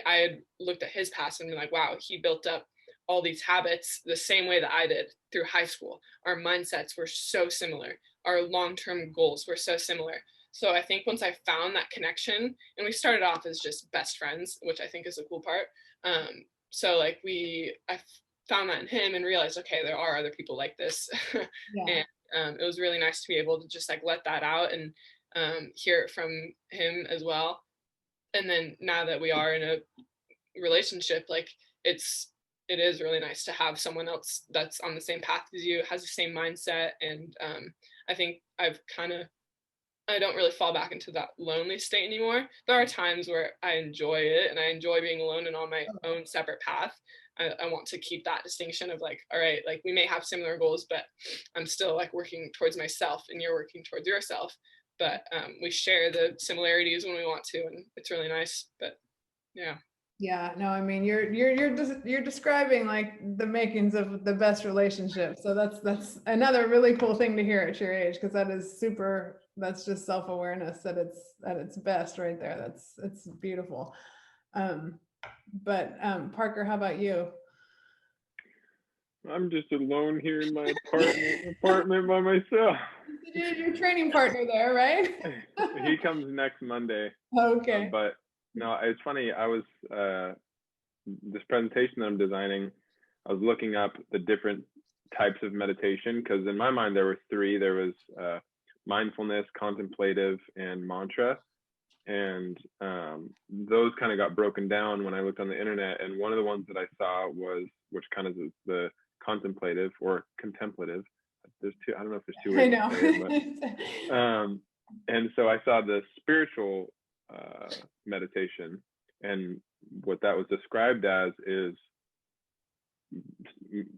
Speaker 2: I had looked at his past and been like, wow, he built up all these habits the same way that I did through high school. Our mindsets were so similar. Our long-term goals were so similar. So I think once I found that connection, and we started off as just best friends, which I think is the cool part. So like I found that in him and realized, okay, there are other people like this.
Speaker 1: Yeah.
Speaker 2: And it was really nice to be able to just like let that out and hear it from him as well. And then now that we are in a relationship, like it is really nice to have someone else that's on the same path as you, has the same mindset. And I think I don't really fall back into that lonely state anymore. There are times where I enjoy it and I enjoy being alone and on my own separate path. I want to keep that distinction of like, all right, like we may have similar goals, but I'm still like working towards myself and you're working towards yourself. But we share the similarities when we want to, and it's really nice. But yeah.
Speaker 1: Yeah, no, I mean, you're describing like the makings of the best relationship. So that's another really cool thing to hear at your age, because that's just self-awareness at its best right there. It's beautiful. But Parker, how about you?
Speaker 3: I'm just alone here in my apartment by myself.
Speaker 1: Your training partner there, right?
Speaker 3: He comes next Monday.
Speaker 1: Okay.
Speaker 3: But no, it's funny. I was this presentation that I'm designing, I was looking up the different types of meditation, because in my mind there were three. There was mindfulness, contemplative, and mantra. And those kind of got broken down when I looked on the internet. And one of the ones that I saw was, which kind of is the contemplative or contemplative. There's two. I don't know if there's two ways to say it, but and so I saw the spiritual meditation, and what that was described as is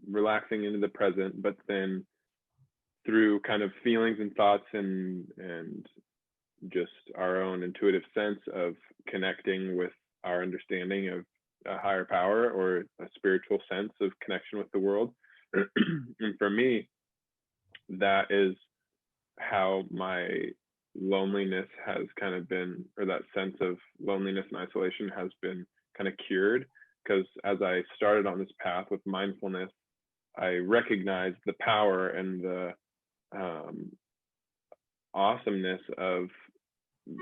Speaker 3: relaxing into the present, but then through kind of feelings and thoughts and just our own intuitive sense of connecting with our understanding of a higher power or a spiritual sense of connection with the world. And for me, that is how my loneliness has kind of been, or that sense of loneliness and isolation has been kind of cured. Because as I started on this path with mindfulness, I recognized the power and the awesomeness of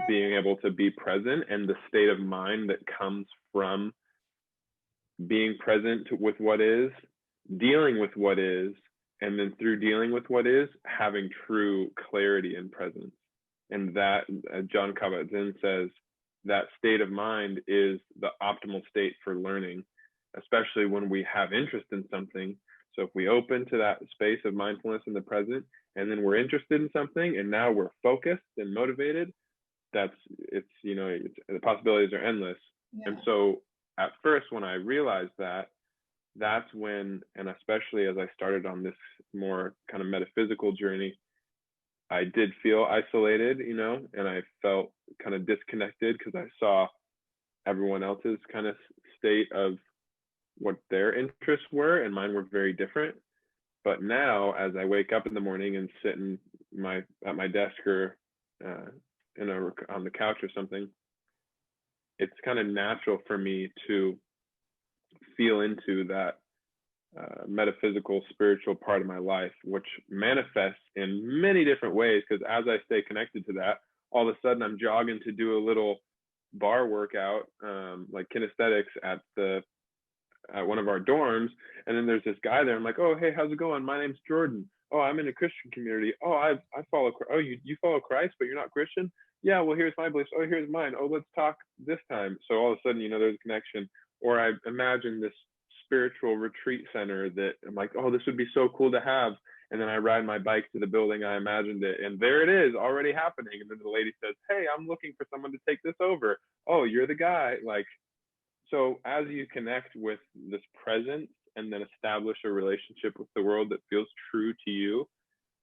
Speaker 3: being able to be present, and the state of mind that comes from being present with what is, dealing with what is, and then through dealing with what is, having true clarity and presence. And that, John Kabat-Zinn says, that state of mind is the optimal state for learning, especially when we have interest in something. So if we open to that space of mindfulness in the present, and then we're interested in something, and now we're focused and motivated, it's the possibilities are endless. Yeah. And so at first, when I realized that, that's when, and especially as I started on this more kind of metaphysical journey, I did feel isolated, and I felt kind of disconnected because I saw everyone else's kind of state of what their interests were, and mine were very different. But now, as I wake up in the morning and sit at my desk or on the couch or something, it's kind of natural for me to feel into that metaphysical, spiritual part of my life, which manifests in many different ways. Because as I stay connected to that, all of a sudden I'm jogging to do a little bar workout, like kinesthetics at one of our dorms, and then there's this guy there. I'm like, oh, hey, how's it going? My name's Jordan. Oh, I'm in a Christian community. Oh, I follow. Oh, you follow Christ, but you're not Christian? Yeah, well, here's my beliefs. Oh, here's mine. Oh, let's talk this time. So all of a sudden, there's a connection. Or I imagine this spiritual retreat center that I'm like, oh, this would be so cool to have. And then I ride my bike to the building I imagined it, and there it is, already happening. And then the lady says, hey, I'm looking for someone to take this over. Oh, you're the guy. Like, so as you connect with this presence and then establish a relationship with the world that feels true to you,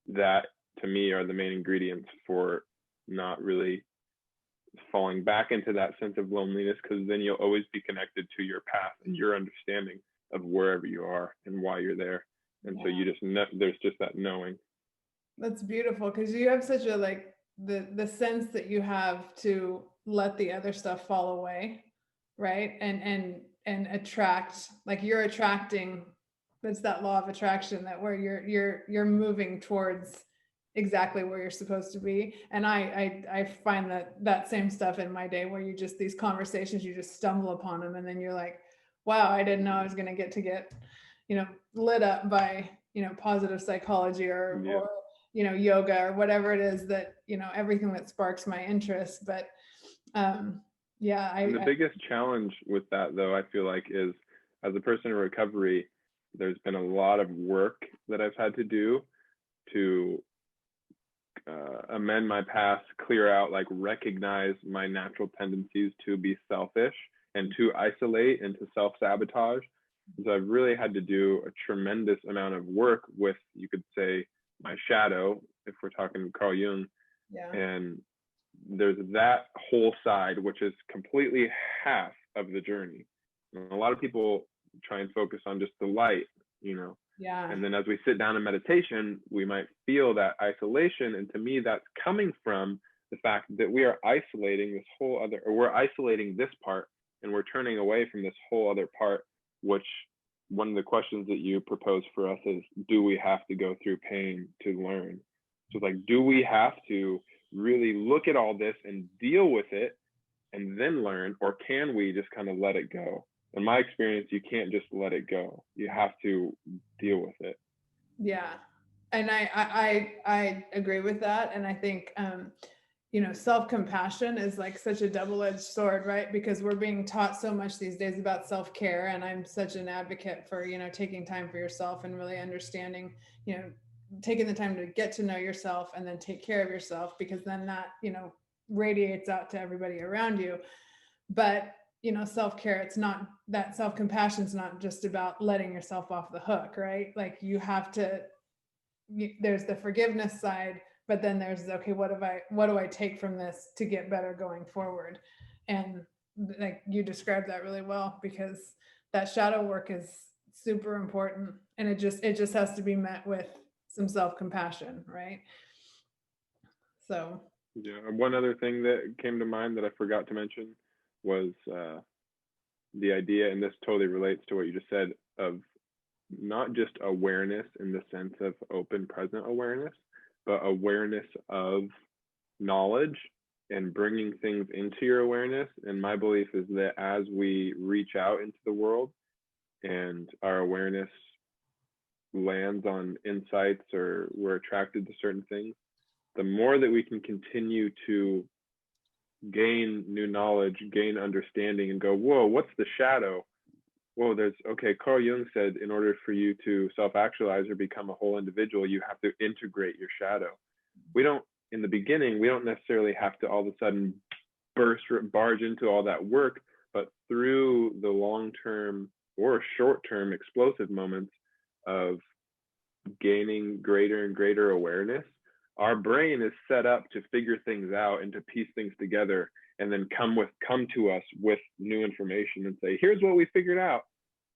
Speaker 3: that to me are the main ingredients for not really falling back into that sense of loneliness, because then you'll always be connected to your path and your understanding of wherever you are and why you're there. And so you just know, there's just that knowing.
Speaker 1: That's beautiful, because you have such a like the sense that you have to let the other stuff fall away, right? And attract, like you're attracting, that's that law of attraction, that where you're moving towards exactly where you're supposed to be. And I find that same stuff in my day, where you just, these conversations, you just stumble upon them, and then you're like, wow, I didn't know I was going to get lit up by positive psychology or yoga or whatever it is that everything that sparks my interest. But and the
Speaker 3: biggest challenge with that, though, I feel like, is as a person in recovery, there's been a lot of work that I've had to do to amend my past, clear out, like recognize my natural tendencies to be selfish and to isolate and to self-sabotage. So I've really had to do a tremendous amount of work with, you could say, my shadow, if we're talking Carl Jung. And there's that whole side, which is completely half of the journey. And a lot of people try and focus on just the light, and then as we sit down in meditation, we might feel that isolation. And to me, that's coming from the fact that we are isolating this whole other, or we're isolating this part, and we're turning away from this whole other part, which one of the questions that you propose for us is, do we have to go through pain to learn? So it's like, do we have to really look at all this and deal with it and then learn, or can we just kind of let it go? In my experience, you can't just let it go. You have to deal with it.
Speaker 1: Yeah. And I agree with that. And I think, self-compassion is like such a double-edged sword, right? Because we're being taught so much these days about self-care. And I'm such an advocate for, taking time for yourself and really understanding, taking the time to get to know yourself and then take care of yourself, because then that, radiates out to everybody around you. But self-care, it's not, that self-compassion is not just about letting yourself off the hook, right? Like you have to, there's the forgiveness side, but then there's, okay, what do I take from this to get better going forward? And like you described that really well, because that shadow work is super important, and it just has to be met with some self-compassion, right? So
Speaker 3: one other thing that came to mind that I forgot to mention was the idea, and this totally relates to what you just said, of not just awareness in the sense of open present awareness, but awareness of knowledge and bringing things into your awareness. And my belief is that as we reach out into the world and our awareness lands on insights, or we're attracted to certain things, the more that we can continue to gain new knowledge, gain understanding, and go, whoa, what's the shadow? Whoa, Carl Jung said, in order for you to self-actualize or become a whole individual, you have to integrate your shadow. In the beginning, we don't necessarily have to all of a sudden barge into all that work, but through the long-term or short-term explosive moments of gaining greater and greater awareness, our brain is set up to figure things out and to piece things together, and then come to us with new information and say, here's what we figured out.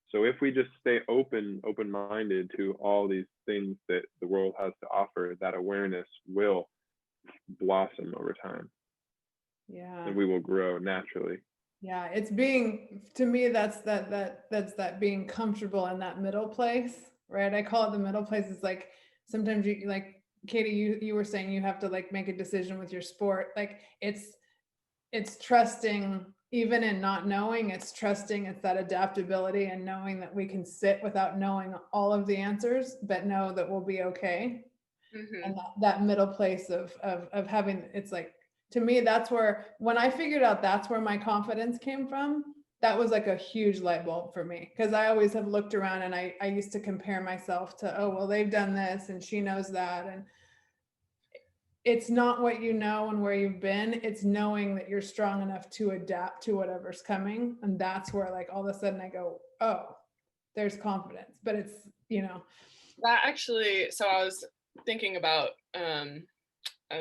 Speaker 3: So if we just stay open-minded to all these things that the world has to offer, that awareness will blossom over time.
Speaker 1: Yeah.
Speaker 3: And we will grow naturally.
Speaker 1: Yeah, it's being, to me, that's that being comfortable in that middle place, right? I call it the middle place. It's like, sometimes you, like Katie, you were saying, you have to like make a decision with your sport. Like it's trusting, even in not knowing, it's trusting, it's that adaptability and knowing that we can sit without knowing all of the answers, but know that we'll be okay. Mm-hmm. And that middle place of having, it's like, to me, that's where, when I figured out that's where my confidence came from, that was like a huge light bulb for me. Because I always have looked around and I used to compare myself to, oh, well, they've done this and she knows that. And it's not what you know and where you've been, it's knowing that you're strong enough to adapt to whatever's coming. And that's where, like, all of a sudden I go, oh, there's confidence. But it's, you know,
Speaker 2: that actually, so I was thinking about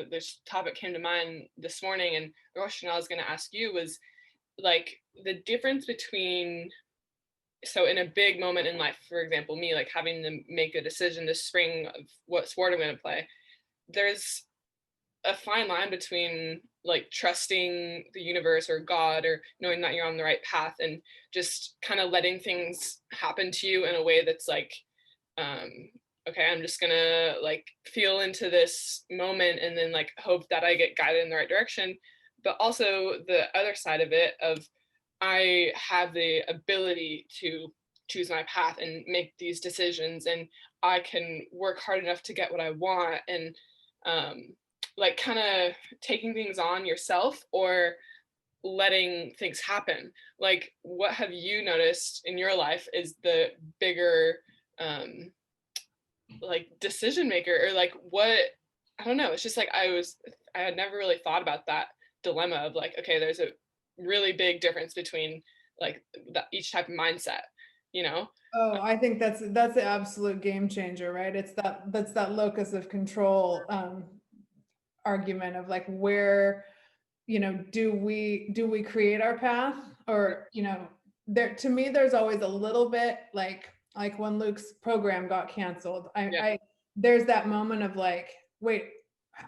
Speaker 2: this topic came to mind this morning, and the question I was going to ask you was like the difference between, so in a big moment in life, for example, me like having to make a decision this spring of what sport I'm going to play, there's a fine line between like trusting the universe or God or knowing that you're on the right path and just kind of letting things happen to you in a way that's like, okay, I'm just gonna like feel into this moment and then like hope that I get guided in the right direction. But also the other side of it of I have the ability to choose my path and make these decisions, and I can work hard enough to get what I want, and like kind of taking things on yourself or letting things happen. Like what have you noticed in your life is the bigger like decision maker, or like what, I don't know, it's just like I had never really thought about that dilemma of like, okay, there's a really big difference between like each type of mindset, you know.
Speaker 1: oh, I think that's the absolute game changer, right? That's that locus of control argument of like, where, you know, do we create our path, or, you know, there, to me, there's always a little bit like when Luke's program got canceled, I there's that moment of like, wait,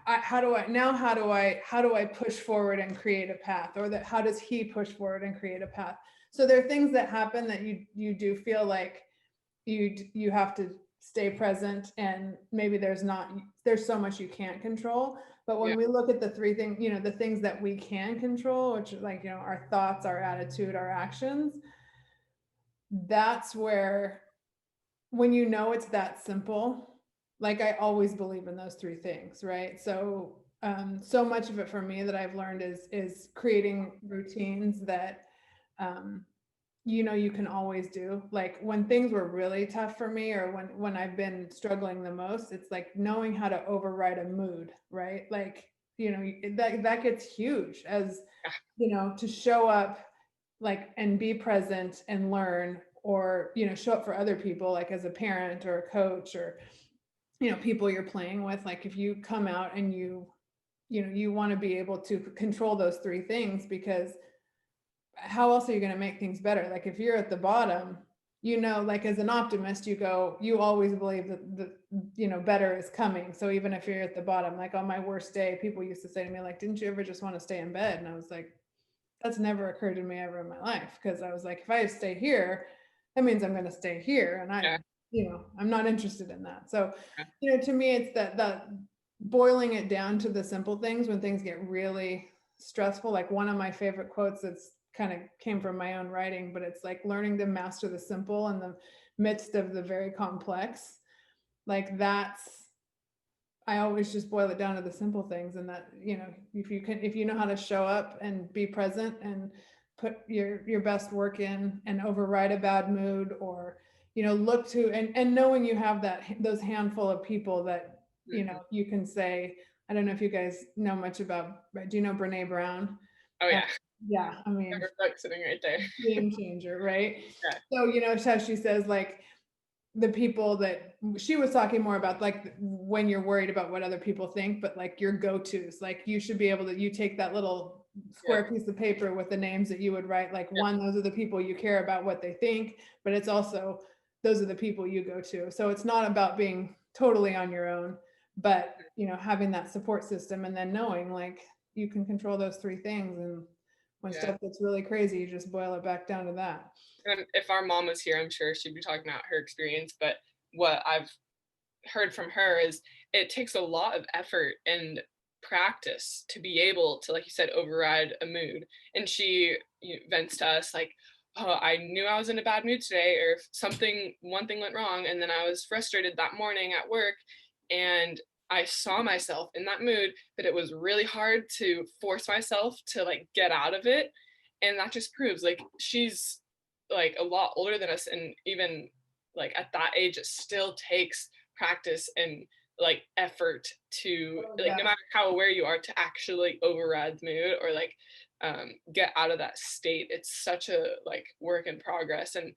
Speaker 1: how do I push forward and create a path, or that how does he push forward and create a path? So there are things that happen that you do feel like you have to stay present, and maybe there's so much you can't control. But when we look at the three things, you know, the things that we can control, which is like, you know, our thoughts, our attitude, our actions, that's where, when you know it's that simple, like I always believe in those three things, right? So so much of it for me that I've learned is creating routines that you know, you can always do. Like when things were really tough for me, or when I've been struggling the most, it's like knowing how to override a mood, right? Like, you know, that gets huge, as, you know, to show up like and be present and learn, or, you know, show up for other people, like as a parent or a coach, or, you know, people you're playing with. Like if you come out and you know, you want to be able to control those three things, because how else are you going to make things better? Like if you're at the bottom, you know, like as an optimist, you always believe that you know, better is coming. So even if you're at the bottom, like on my worst day, people used to say to me like, didn't you ever just want to stay in bed? And I was like, that's never occurred to me ever in my life. Because I was like, if I stay here, that means I'm going to stay here. And you know, I'm not interested in that. So, you know, to me, it's that boiling it down to the simple things when things get really stressful. Like one of my favorite quotes that's kind of came from my own writing, but it's like learning to master the simple in the midst of the very complex. Like I always just boil it down to the simple things. And that, you know, if you know how to show up and be present and put your best work in and override a bad mood, or, you know, look to, and knowing you have those handful of people that, you know, you can say, I don't know if you guys know much about, do you know Brene Brown?
Speaker 2: Oh yeah.
Speaker 1: Yeah, I mean,
Speaker 2: book sitting right there.
Speaker 1: game changer, right?
Speaker 2: Yeah.
Speaker 1: So, you know, how she says like the people that she was talking more about, like when you're worried about what other people think, but like your go-tos, like you should be able to, you take that little square piece of paper with the names that you would write, like one, those are the people you care about what they think, but it's also, those are the people you go to. So it's not about being totally on your own, but, you know, having that support system, and then knowing like you can control those three things. And when stuff gets really crazy, you just boil it back down to that.
Speaker 2: And if our mom was here, I'm sure she'd be talking about her experience. But what I've heard from her is it takes a lot of effort and practice to be able to, like you said, override a mood. And she vents to us like, oh, I knew I was in a bad mood today, or if one thing went wrong, and then I was frustrated that morning at work, and I saw myself in that mood, but it was really hard to force myself to like get out of it. And that just proves like she's like a lot older than us, and even like at that age it still takes practice and like effort to like no matter how aware you are to actually override the mood or like get out of that state. It's such a like work in progress. And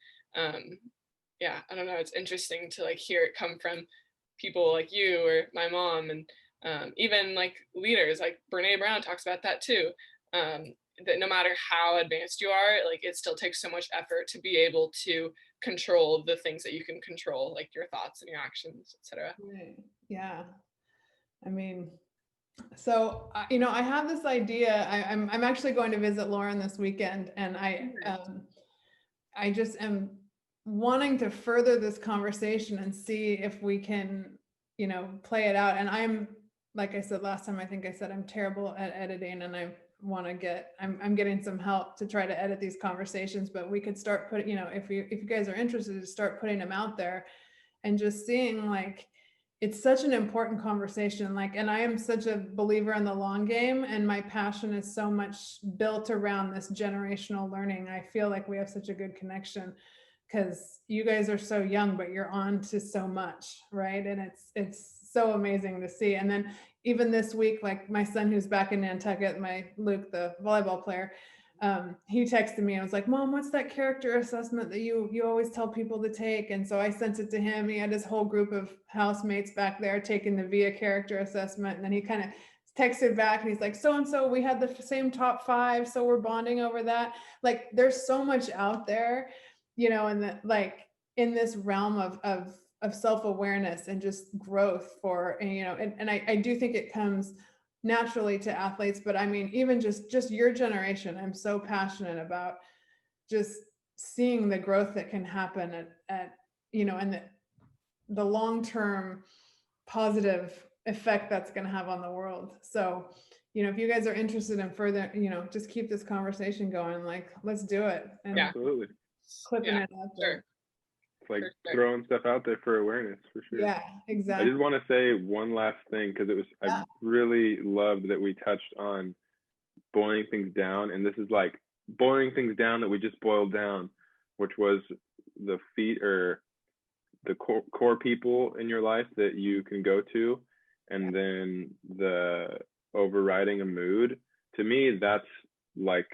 Speaker 2: yeah, I don't know, it's interesting to like hear it come from people like you or my mom, and even like leaders like Brene Brown talks about that too. That no matter how advanced you are, like it still takes so much effort to be able to control the things that you can control, like your thoughts and your actions, etc.
Speaker 1: Right. Yeah. I mean, so you know, I have this idea. I'm actually going to visit Lauren this weekend, and I just am wanting to further this conversation and see if we can, you know, play it out. And I'm, like I said last time, I think I said I'm terrible at editing, and I want to get, I'm getting some help to try to edit these conversations, but we could start putting, you know, if you guys are interested, to start putting them out there and just seeing, like, it's such an important conversation. Like, and I am such a believer in the long game, and my passion is so much built around this generational learning. I feel like we have such a good connection because you guys are so young, but you're on to so much, right? And it's so amazing to see. And then even this week, like my son who's back in Nantucket, my Luke, the volleyball player, he texted me. I was like, Mom, what's that character assessment that you always tell people to take? And so I sent it to him. He had his whole group of housemates back there taking the VIA character assessment. And then he kind of texted back and he's like, so-and-so, we had the same top 5. So we're bonding over that. Like, there's so much out there, you know, and that, like, in this realm of self-awareness and just growth for, and, you know, and I do think it comes naturally to athletes, but I mean, even just your generation, I'm so passionate about just seeing the growth that can happen at you know, and the long-term positive effect that's going to have on the world. So, you know, if you guys are interested in further, you know, just keep this conversation going, like, let's do it. And
Speaker 3: Absolutely.
Speaker 1: clipping it out there.
Speaker 2: Sure.
Speaker 3: It's like
Speaker 2: For sure.
Speaker 3: throwing stuff out there for awareness, for sure.
Speaker 1: Yeah,
Speaker 3: I
Speaker 1: exactly.
Speaker 3: just want to say one last thing, because it was, I really loved that we touched on boiling things down. And this is like boiling things down that we just boiled down, which was the feet or the core people in your life that you can go to, and then the overriding a mood. To me, that's like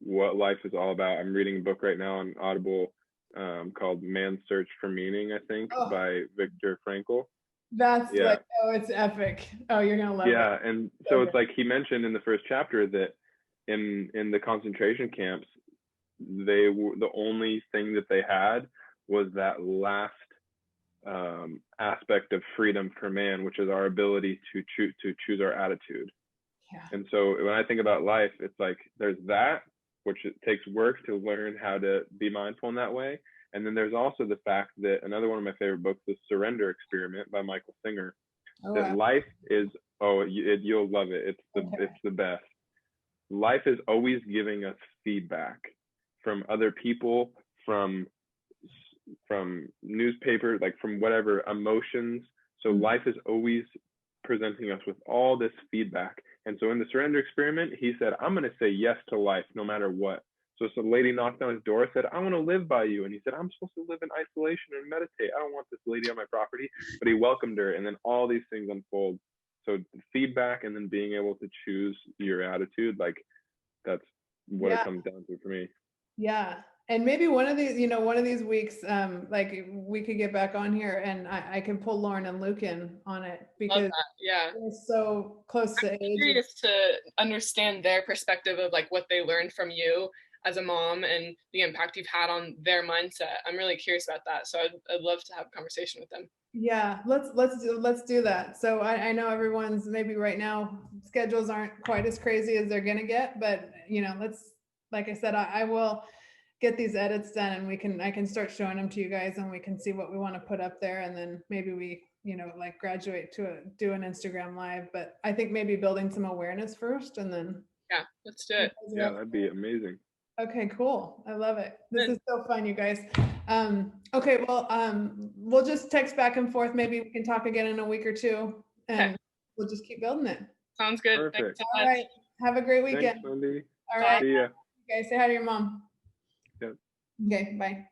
Speaker 3: what life is all about. I'm reading a book right now on Audible called Man's Search for Meaning, I think, by Viktor Frankl.
Speaker 1: That's like, oh, it's epic. Oh, you're gonna love it.
Speaker 3: Yeah, and so it's like he mentioned in the first chapter that in the concentration camps, they were, the only thing that they had was that last aspect of freedom for man, which is our ability to choose our attitude. And so when I think about life, it's like there's that, which it takes work to learn how to be mindful in that way. And then there's also the fact that another one of my favorite books is Surrender Experiment by Michael Singer. That life is, you'll love it. It's the best. Life is always giving us feedback from other people, from newspaper, like from whatever emotions. So life is always presenting us with all this feedback. And so in the Surrender Experiment, he said, I'm going to say yes to life no matter what. So some lady knocked on his door, said, I want to live by you. And he said, I'm supposed to live in isolation and meditate. I don't want this lady on my property. But he welcomed her. And then all these things unfold. So feedback, and then being able to choose your attitude, like that's what it comes down to for me. Yeah.
Speaker 1: And maybe one of these, you know, one of these weeks, like we could get back on here and I can pull Lauren and Luke in on it, because they're so close to age.
Speaker 2: I'm curious to understand their perspective of like what they learned from you as a mom and the impact you've had on their mindset. I'm really curious about that. So I'd love to have a conversation with them.
Speaker 1: Yeah, let's do that. So I know everyone's maybe right now schedules aren't quite as crazy as they're gonna get, but you know, let's, like I said, I will get these edits done, and I can start showing them to you guys, and we can see what we want to put up there, and then maybe we, you know, like graduate to do an Instagram live. But I think maybe building some awearness first, and then
Speaker 2: let's do it.
Speaker 3: Yeah, that'd be amazing.
Speaker 1: Okay, cool. I love it. This is so fun, you guys. Okay, well, we'll just text back and forth. Maybe we can talk again in a week or two, and we'll just keep building it.
Speaker 2: Sounds good.
Speaker 3: Perfect.
Speaker 1: All right. Have a great weekend.
Speaker 3: Thanks, Wendy.
Speaker 1: All right.
Speaker 3: See ya.
Speaker 1: Okay, say hi to your mom.
Speaker 3: Yep.
Speaker 1: Okay, bye.